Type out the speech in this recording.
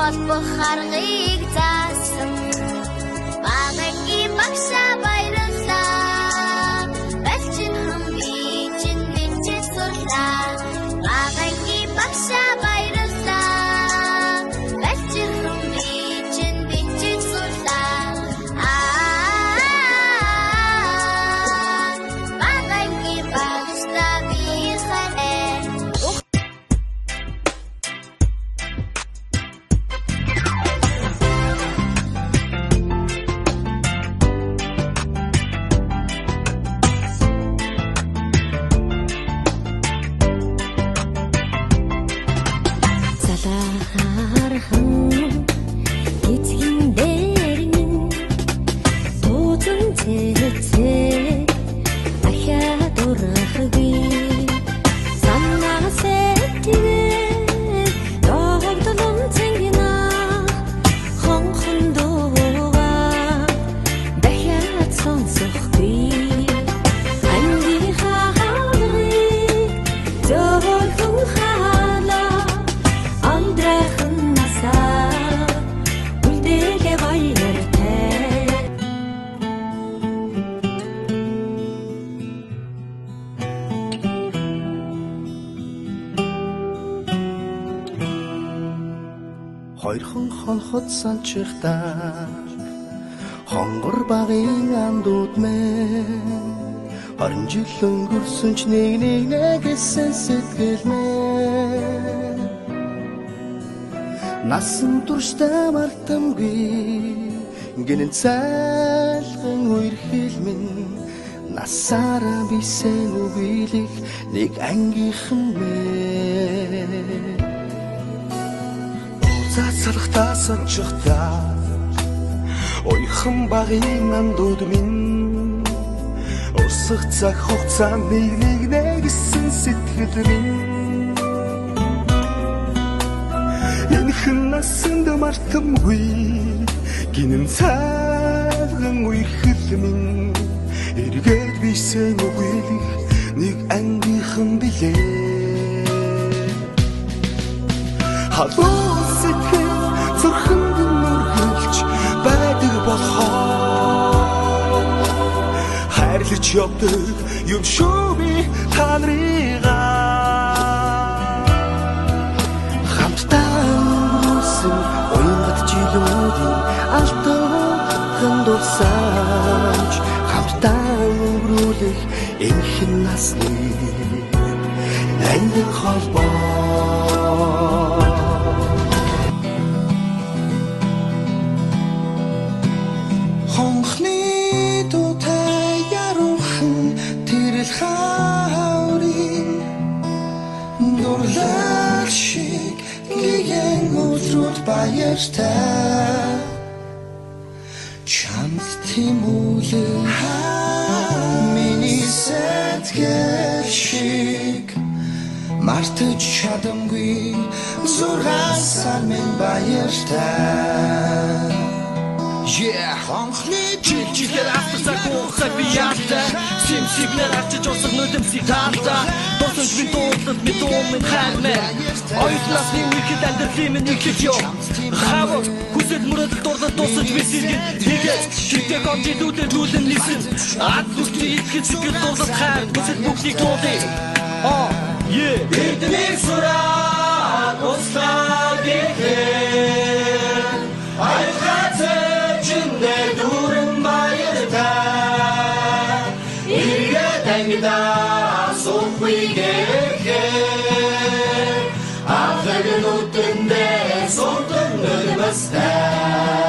холбох аргыг заасан багагийн багшаа баярлалаа бэлчин хамгийн чин бичиж сурлаа багагийн багшаа баярлалаа бэлчин хамгийн чин бичиж сурлаа багагийн багшаа би харэ Хоёрхан хонхот санчихтаа хонгор багын андууд мэн 20 жил өнгөрсөн ч нэг гэсэн сэтгэл мэн насан туршдаа мартамгүй гинэн цайлган үерхэл минь насаараа бисен үгийлэх нэг ангийнхан мэн Цацалхтаа санчихтаа ойхон багын андууд минь усах цаг хугацаа нэг гэсэн сэтгэл минь энэхэн насанд мартамгүй гинэн цайлган үерхэл минь эргээд бисен үгийлэх нэг ангийнхан билээ Халуун сэтгэл зүрхэнд нүргэлж байдаг болохоор хайрлаж явдаг юм шүү би та нарыгаа хамтдаа өнгөрсөн уянгат жилүүдийн алтан дурсамж хамтдаа өнгөрүүлэх энэхэн насны ангин холбоо Хонхны дуутай яруухан тэрэл хаурын дурлал шиг гиен өдрүүд баяртай чамд тимүүлэн миний сэтгэл шиг мартаж чадамгүй зургасаар минь баяртай Хонхны жилээр автасаа гоохай би яата Симсиглэр арчиж усах нүдэмсий таалта Досонч би дуудлад ми дуумын хайрмэ Ойдласны үехэд амьдралын минь иглэж ёо Хаваг хүсэл мөрөдөл дурлал дусаж би сэргэн Хийгээд шигтэй гонжилүүдээр дүүлэн лисэн Ад нүсний итгэл сэтгэл дурлал хайр Хүсэл бүгдийг дуулъя Эднийг сураад услаа гэхээр Айлгацээ Дурын баяртай Иргэд ангидаа сухгүй гэхээр Ахагнуудандээ сутан нөлмөстэй